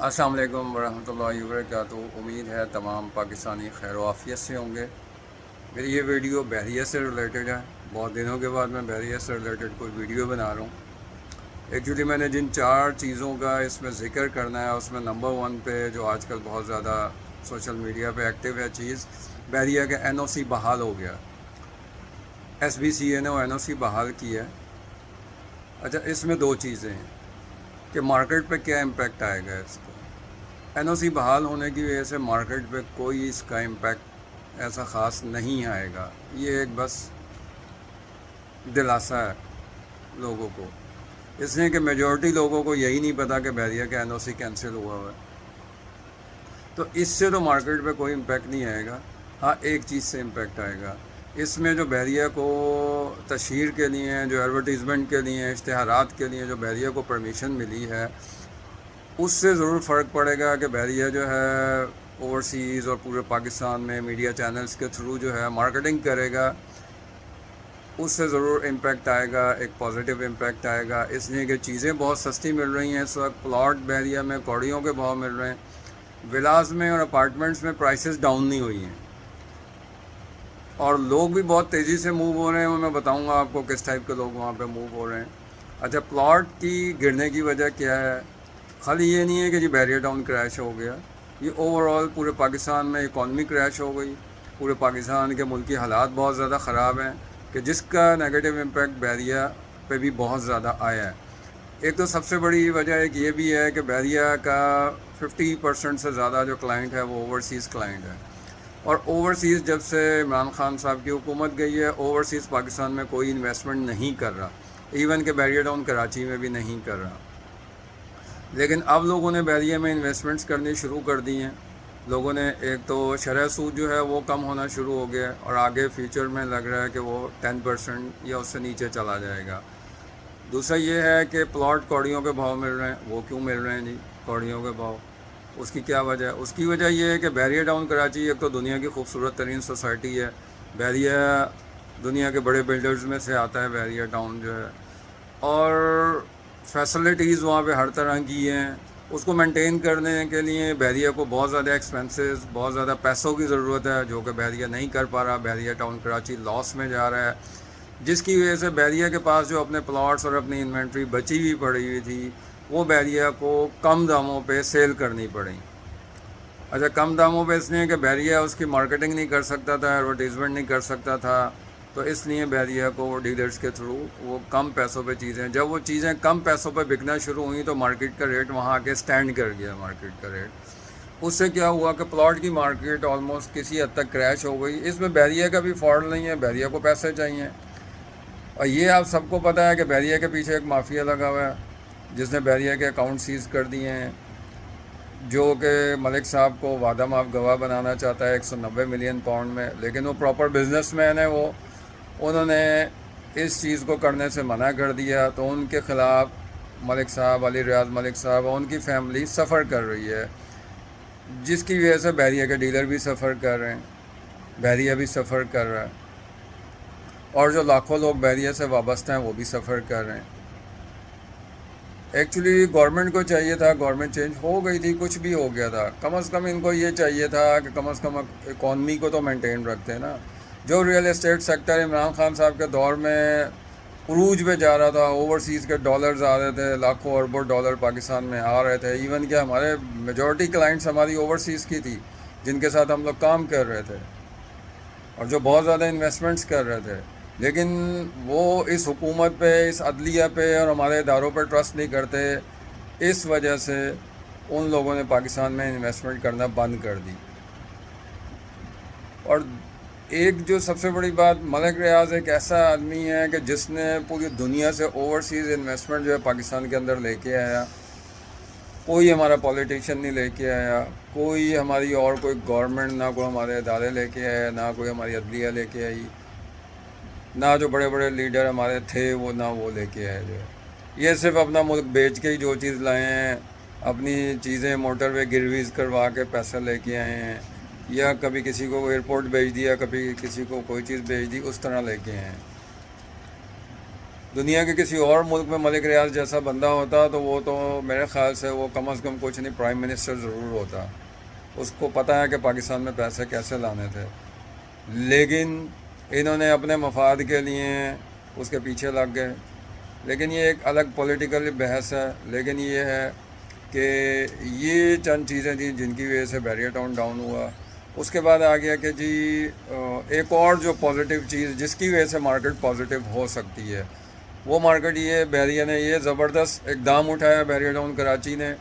السلام علیکم ورحمۃ اللہ وبرکاتہ۔ امید ہے تمام پاکستانی خیر و عافیت سے ہوں گے۔ میری یہ ویڈیو بحریہ سے ریلیٹڈ ہے۔ بہت دنوں کے بعد میں بحریہ سے ریلیٹڈ کوئی ویڈیو بنا رہا ہوں۔ ایکچولی میں نے جن 4 چیزوں کا اس میں ذکر کرنا ہے اس میں نمبر 1 پہ جو آج کل بہت زیادہ سوشل میڈیا پہ ایکٹیو ہے چیز، بحریہ کا NOC بحال ہو گیا۔ SBCA نے وہ NOC بحال کیا ہے۔ اچھا، اس میں 2 چیزیں ہیں کہ مارکیٹ پہ کیا امپیکٹ آئے گا اس کو۔ NOC بحال ہونے کی وجہ سے مارکیٹ پہ کوئی اس کا امپیکٹ ایسا خاص نہیں آئے گا۔ یہ ایک بس دلاسا ہے لوگوں کو، اس لیے کہ میجورٹی لوگوں کو یہی نہیں پتا کہ بحریہ کا NOC کینسل ہوا ہوا ہے، تو اس سے تو مارکیٹ پہ کوئی امپیکٹ نہیں آئے گا۔ ہاں، ایک چیز سے امپیکٹ آئے گا، اس میں جو بحریہ کو تشہیر کے لیے، جو ایڈورٹیزمنٹ کے لیے، اشتہارات کے لیے جو بحریہ کو پرمیشن ملی ہے، اس سے ضرور فرق پڑے گا کہ بحریہ جو ہے اوورسیز اور پورے پاکستان میں میڈیا چینلز کے تھرو جو ہے مارکیٹنگ کرے گا، اس سے ضرور امپیکٹ آئے گا، ایک پازیٹیو امپیکٹ آئے گا، اس لیے کہ چیزیں بہت سستی مل رہی ہیں اس وقت۔ پلاٹ بحریہ میں کوڑیوں کے بھاؤ مل رہے ہیں، ولاز میں اور اپارٹمنٹس میں پرائسز ڈاؤن نہیں ہوئی ہیں، اور لوگ بھی بہت تیزی سے موو ہو رہے ہیں۔ میں بتاؤں گا آپ کو کس ٹائپ کے لوگ وہاں پہ موو ہو رہے ہیں۔ اچھا، پلاٹ کی گرنے کی وجہ کیا ہے؟ خالی یہ نہیں ہے کہ جی بحریہ ٹاؤن کریش ہو گیا، یہ اوور آل پورے پاکستان میں اکانومی کریش ہو گئی، پورے پاکستان کے ملکی حالات بہت زیادہ خراب ہیں، کہ جس کا نیگیٹو امپیکٹ بحریہ پہ بھی بہت زیادہ آیا ہے۔ ایک تو سب سے بڑی وجہ ایک یہ بھی ہے کہ بحریہ کا 50% سے زیادہ جو کلائنٹ ہے وہ اوورسیز کلائنٹ ہے، اور اوورسیز جب سے عمران خان صاحب کی حکومت گئی ہے، اوورسیز پاکستان میں کوئی انویسٹمنٹ نہیں کر رہا، ایون کہ بحریہ ٹاؤن کراچی میں بھی نہیں کر رہا۔ لیکن اب لوگوں نے بحریہ میں انویسٹمنٹس کرنی شروع کر دی ہیں۔ لوگوں نے ایک تو شرح سود جو ہے وہ کم ہونا شروع ہو گیا ہے، اور آگے فیوچر میں لگ رہا ہے کہ وہ 10% یا اس سے نیچے چلا جائے گا۔ دوسرا یہ ہے کہ پلاٹ کوڑیوں کے بھاؤ مل رہے ہیں۔ وہ کیوں مل رہے ہیں جی کوڑیوں کے بھاؤ؟ اس کی کیا وجہ ہے؟ اس کی وجہ یہ ہے کہ بحریہ ٹاؤن کراچی ایک تو دنیا کی خوبصورت ترین سوسائٹی ہے، بحریہ دنیا کے بڑے بلڈرز میں سے آتا ہے بحریہ ٹاؤن جو ہے، اور فیسلٹیز وہاں پہ ہر طرح کی ہیں۔ اس کو مینٹین کرنے کے لیے بحریہ کو بہت زیادہ ایکسپینسز، بہت زیادہ پیسوں کی ضرورت ہے، جو کہ بحریہ نہیں کر پا رہا۔ بحریہ ٹاؤن کراچی لاس میں جا رہا ہے، جس کی وجہ سے بحریہ کے پاس جو اپنے پلاٹس اور اپنی انوینٹری بچی ہوئی پڑی ہوئی تھی، وہ بحریہ کو کم داموں پہ سیل کرنی پڑی۔ اچھا، کم داموں پہ اس لیے کہ بحریہ اس کی مارکیٹنگ نہیں کر سکتا تھا، ایڈورٹیزمنٹ نہیں کر سکتا تھا، تو اس لیے بحریہ کو ڈیلرز کے تھرو وہ کم پیسوں پہ چیزیں، جب وہ چیزیں کم پیسوں پہ بکنا شروع ہوئیں تو مارکیٹ کا ریٹ وہاں آ کے سٹینڈ کر گیا۔ مارکیٹ کا ریٹ، اس سے کیا ہوا کہ پلاٹ کی مارکیٹ آلموسٹ کسی حد تک کریش ہو گئی۔ اس میں بحریہ کا بھی فالٹ نہیں ہے، بحریہ کو پیسے چاہیے، اور یہ آپ سب کو پتہ ہے کہ بحریہ کے پیچھے ایک مافیا لگا ہوا ہے جس نے بحریہ کے اکاؤنٹ سیز کر دیے ہیں، جو کہ ملک صاحب کو وعدہ معاف گواہ بنانا چاہتا ہے 190 ملین پاؤنڈ میں، لیکن وہ پراپر بزنس مین ہے، انہوں نے اس چیز کو کرنے سے منع کر دیا، تو ان کے خلاف ملک صاحب، علی ریاض ملک صاحب اور ان کی فیملی سفر کر رہی ہے، جس کی وجہ سے بحریہ کے ڈیلر بھی سفر کر رہے ہیں، بحریہ بھی سفر کر رہا ہے، اور جو لاکھوں لوگ بحریہ سے وابستہ ہیں وہ بھی سفر کر رہے ہیں۔ ایکچولی گورنمنٹ کو چاہیے تھا، گورنمنٹ چینج ہو گئی تھی، کچھ بھی ہو گیا تھا، کم از کم ان کو یہ چاہیے تھا کہ کم از کم اکانومی کو تو مینٹین رکھتے ہیں نا۔ جو real estate sector Imran Khan صاحب کے دور میں عروج پہ جا رہا تھا، اوورسیز کے ڈالرز آ رہے تھے، لاکھوں اربوں ڈالر پاکستان میں آ رہے تھے، ایون کہ ہمارے میجورٹی کلائنٹس ہماری اوورسیز کی تھی جن کے ساتھ ہم لوگ کام کر رہے تھے، اور جو بہت زیادہ انویسٹمنٹس کر رہے تھے، لیکن وہ اس حکومت پہ، اس عدلیہ پہ اور ہمارے اداروں پہ ٹرسٹ نہیں کرتے، اس وجہ سے ان لوگوں نے پاکستان میں انویسٹمنٹ کرنا بند کر دی۔ اور ایک جو سب سے بڑی بات، ملک ریاض ایک ایسا آدمی ہے کہ جس نے پوری دنیا سے اوورسیز انویسٹمنٹ جو ہے پاکستان کے اندر لے کے آیا۔ کوئی ہمارا پولیٹیشین نہیں لے کے آیا، کوئی ہماری اور کوئی گورنمنٹ، نہ کوئی ہمارے ادارے لے کے آیا، نہ کوئی ہماری عدلیہ لے کے آئی، نہ جو بڑے بڑے لیڈر ہمارے تھے وہ، نہ وہ لے کے آئے جو ہے۔ یہ صرف اپنا ملک بیچ کے ہی جو چیز لائے ہیں، اپنی چیزیں موٹر وے گرویز کروا کے پیسہ لے کے آئے ہیں، یا کبھی کسی کو ایئرپورٹ بھیج دیا، کبھی کسی کو کوئی چیز بھیج دی، اس طرح لے کے آئے ہیں۔ دنیا کے کسی اور ملک میں ملک ریاض جیسا بندہ ہوتا تو وہ تو میرے خیال سے وہ کم از کم کچھ نہیں پرائم منسٹر ضرور ہوتا. اس کو پتہ ہے کہ پاکستان میں پیسے کیسے لانے تھے، لیکن انہوں نے اپنے مفاد کے لیے اس کے پیچھے لگ گئے. لیکن یہ ایک الگ پولیٹیکل بحث ہے. لیکن یہ ہے کہ یہ چند چیزیں تھیں جن کی وجہ سے بیریئر ٹاؤن ڈاؤن ہوا. اس کے بعد آ گیا کہ جی ایک اور جو پازیٹیو چیز جس کی وجہ سے مارکیٹ پازیٹیو ہو سکتی ہے، وہ مارکیٹ یہ بحریہ نے یہ زبردست اقدام اٹھایا بیریئر ٹاؤن کراچی نے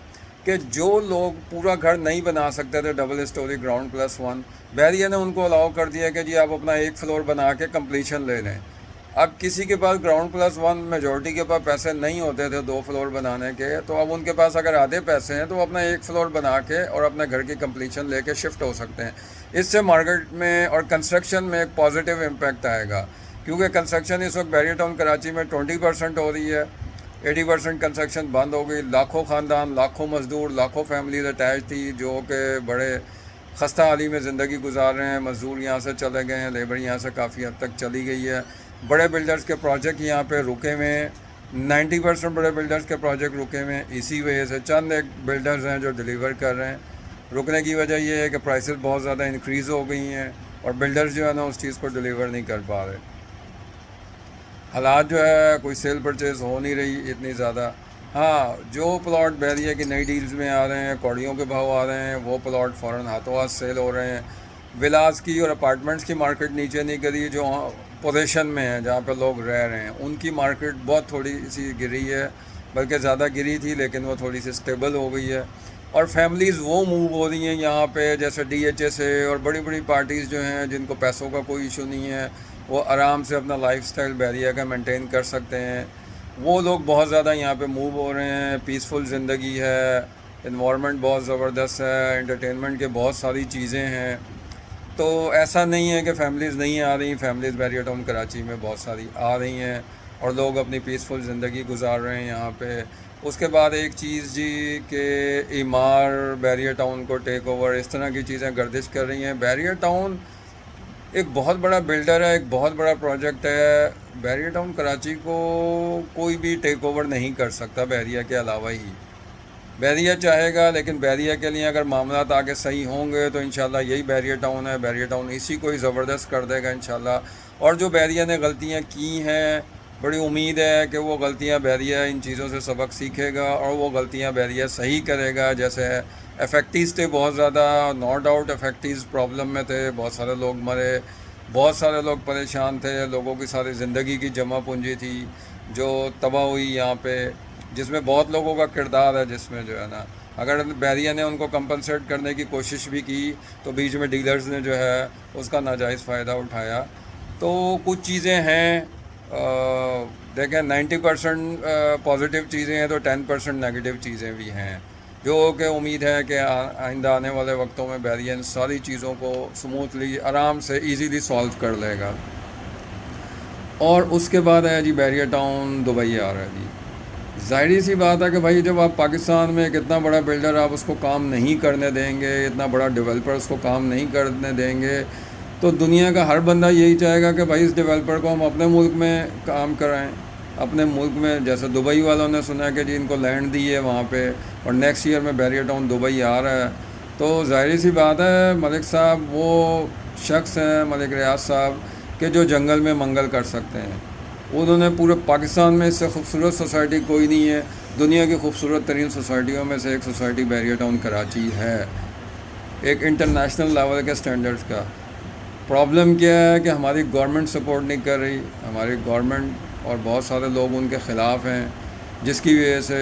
کہ جو لوگ پورا گھر نہیں بنا سکتے تھے double story ground plus one, بحریہ نے ان کو الاؤ کر دیا کہ جی آپ اپنا ایک فلور بنا کے کمپلیشن لے لیں. اب کسی کے پاس گراؤنڈ پلس ون میجورٹی کے پاس پیسے نہیں ہوتے تھے 2 فلور بنانے کے، تو اب ان کے پاس اگر آدھے پیسے ہیں تو وہ اپنا ایک فلور بنا کے اور اپنے گھر کی کمپلیشن لے کے شفٹ ہو سکتے ہیں. اس سے مارکیٹ میں اور کنسٹرکشن میں ایک پازیٹیو امپیکٹ آئے گا، کیونکہ کنسٹرکشن اس وقت بیریئر ٹاؤن کراچی میں 20% ہو رہی ہے. 80% کنسٹرکشن بند ہو گئی. لاکھوں خاندان، لاکھوں مزدور، لاکھوں فیملیز اٹیچ تھی جو کہ بڑے خستہ حالی میں زندگی گزار رہے ہیں. مزدور یہاں سے چلے گئے ہیں، لیبر یہاں سے کافی حد تک چلی گئی ہے. بڑے بلڈرز کے پروجیکٹ یہاں پہ رکے ہوئے ہیں. 90% بڑے بلڈرز کے پروجیکٹ رکے ہوئے ہیں. اسی وجہ سے چند ایک بلڈرز ہیں جو ڈیلیور کر رہے ہیں. رکنے کی وجہ یہ ہے کہ پرائسز بہت زیادہ انکریز ہو گئی ہیں اور بلڈرز جو ہے نا اس چیز کو ڈیلیور نہیں کر پا رہے. حالات جو ہے کوئی سیل پرچیز ہو نہیں رہی اتنی زیادہ. ہاں جو پلاٹ بحریہ کی نئی ڈیلز میں آ رہے ہیں، کوڑیوں کے بھاؤ آ رہے ہیں، وہ پلاٹ فوراً ہاتھوں ہاتھ سیل ہو رہے ہیں. ولاز کی اور اپارٹمنٹس کی مارکیٹ نیچے نہیں گری، جو پوزیشن میں ہیں جہاں پہ لوگ رہ رہے ہیں ان کی مارکیٹ بہت تھوڑی سی گری ہے، بلکہ زیادہ گری تھی لیکن وہ تھوڑی سی سٹیبل ہو گئی ہے. اور فیملیز وہ موو ہو رہی ہیں یہاں پہ جیسے ڈی ایچ اے سے، اور بڑی بڑی پارٹیز جو ہیں جن کو پیسوں کا کوئی ایشو نہیں ہے، وہ آرام سے اپنا لائف سٹائل بحریہ کا مینٹین کر سکتے ہیں. وہ لوگ بہت زیادہ یہاں پہ موو ہو رہے ہیں. پیسفل زندگی ہے، انوائرمنٹ بہت زبردست ہے، انٹرٹینمنٹ کے بہت ساری چیزیں ہیں. تو ایسا نہیں ہے کہ فیملیز نہیں آ رہی. فیملیز بیریئر ٹاؤن کراچی میں بہت ساری آ رہی ہیں اور لوگ اپنی پیسفل زندگی گزار رہے ہیں یہاں پہ. اس کے بعد ایک چیز جی کہ ایمار بیریئر ٹاؤن کو ٹیک اوور، اس طرح کی چیزیں گردش کر رہی ہیں. بیریئر ٹاؤن ایک بہت بڑا بلڈر ہے، ایک بہت بڑا پروجیکٹ ہے. بیریئر ٹاؤن کراچی کو کوئی بھی ٹیک اوور نہیں کر سکتا بحریہ کے علاوہ ہی. بحریہ چاہے گا، لیکن بحریہ کے لیے اگر معاملات آگے صحیح ہوں گے تو انشاءاللہ یہی بحریہ ٹاؤن ہے. بحریہ ٹاؤن اسی کو ہی زبردست کر دے گا انشاءاللہ. اور جو بحریہ نے غلطیاں کی ہیں، بڑی امید ہے کہ وہ غلطیاں بحریہ ان چیزوں سے سبق سیکھے گا اور وہ غلطیاں بحریہ صحیح کرے گا. جیسے افیکٹیز تھے بہت زیادہ، نو ڈاؤٹ افیکٹیز پرابلم میں تھے، بہت سارے لوگ مرے، بہت سارے لوگ پریشان تھے، لوگوں کی ساری زندگی کی جمع پونجی تھی جو تباہ ہوئی یہاں پہ، جس میں بہت لوگوں کا کردار ہے، جس میں جو ہے نا اگر بحریہ نے ان کو کمپنسیٹ کرنے کی کوشش بھی کی تو بیچ میں ڈیلرز نے جو ہے اس کا ناجائز فائدہ اٹھایا. تو کچھ چیزیں ہیں، دیکھیں 90% پازیٹیو چیزیں ہیں تو 10% نیگیٹو چیزیں بھی ہیں، جو کہ امید ہے کہ آئندہ آنے والے وقتوں میں بحریہ ان ساری چیزوں کو سموتھلی آرام سے ایزیلی سالو کر لے گا. اور اس کے بعد ہے جی بیریئر ٹاؤن دبئی آ رہا ہے جی. ظاہری سی بات ہے کہ بھائی جب آپ پاکستان میں ایک اتنا بڑا بلڈر آپ اس کو کام نہیں کرنے دیں گے، اتنا بڑا ڈیولپر اس کو کام نہیں کرنے دیں گے، تو دنیا کا ہر بندہ یہی چاہے گا کہ بھائی اس ڈیولپر کو ہم اپنے ملک میں کام کرائیں. اپنے ملک میں جیسے دبئی والوں نے سنا ہے کہ جی ان کو لینڈ دی ہے وہاں پہ اور نیکسٹ ایئر میں بیریئر ٹاؤن دبئی آ رہا ہے. تو ظاہری سی بات ہے ملک صاحب وہ شخص ہیں، ملک ریاض صاحب، کہ جو جنگل میں منگل کر سکتے ہیں. انہوں نے پورے پاکستان میں اس سے خوبصورت سوسائٹی کوئی نہیں ہے. دنیا کی خوبصورت ترین سوسائٹیوں میں سے ایک سوسائٹی بیریئر ٹاؤن کراچی ہے، ایک انٹرنیشنل لیول کے سٹینڈرڈز کا. پرابلم کیا ہے کہ ہماری گورنمنٹ سپورٹ نہیں کر رہی. ہماری گورنمنٹ اور بہت سارے لوگ ان کے خلاف ہیں، جس کی وجہ سے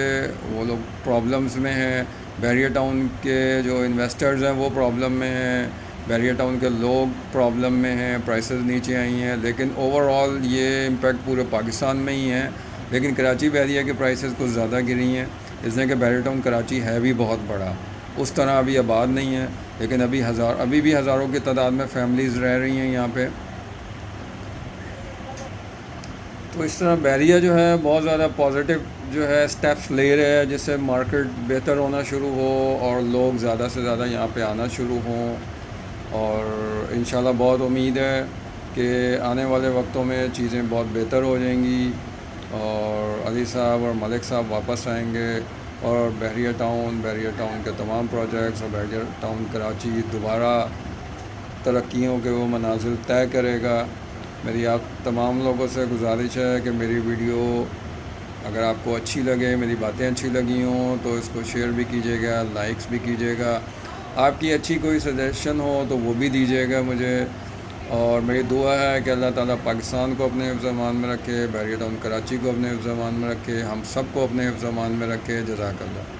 وہ لوگ پرابلمز میں ہیں. بیریئر ٹاؤن کے جو انویسٹرز ہیں وہ پرابلم میں ہیں، بیریئر ٹاؤن کے لوگ پرابلم میں ہیں، پرائسز نیچے آئی ہیں. لیکن اوور آل یہ امپیکٹ پورے پاکستان میں ہی ہے. لیکن کراچی بیریئر کے پرائسز کچھ زیادہ گری ہیں، اس لیے کہ بیریئر ٹاؤن کراچی ہے بھی بہت بڑا، اس طرح ابھی آباد نہیں ہے. لیکن ابھی بھی ہزاروں کی تعداد میں فیملیز رہ رہی ہیں یہاں پہ. تو اس طرح بیریئر جو ہے بہت زیادہ پازیٹیو جو ہے اسٹیپس لے رہے ہیں، جس سے مارکیٹ بہتر ہونا شروع ہو اور لوگ زیادہ سے زیادہ یہاں پہ آنا شروع ہوں. اور انشاءاللہ بہت امید ہے کہ آنے والے وقتوں میں چیزیں بہت بہتر ہو جائیں گی. اور علی صاحب اور ملک صاحب واپس آئیں گے، اور بحریہ ٹاؤن کے تمام پروجیکٹس اور بحریہ ٹاؤن کراچی دوبارہ ترقیوں کے وہ منازل طے کرے گا۔ میری آپ تمام لوگوں سے گزارش ہے کہ میری ویڈیو اگر آپ کو اچھی لگے، میری باتیں اچھی لگی ہوں تو اس کو شیئر بھی کیجیے گا، لائکس بھی کیجیے گا۔ آپ کی اچھی کوئی سجیشن ہو تو وہ بھی دیجیے گا مجھے، اور میری دعا ہے کہ اللہ تعالیٰ پاکستان کو اپنے حفظ و امان میں رکھے، بحریہ ٹاؤن کراچی کو اپنے حفظ و امان میں رکھے، ہم سب کو اپنے حفظ و امان میں رکھے۔ جزاک اللہ۔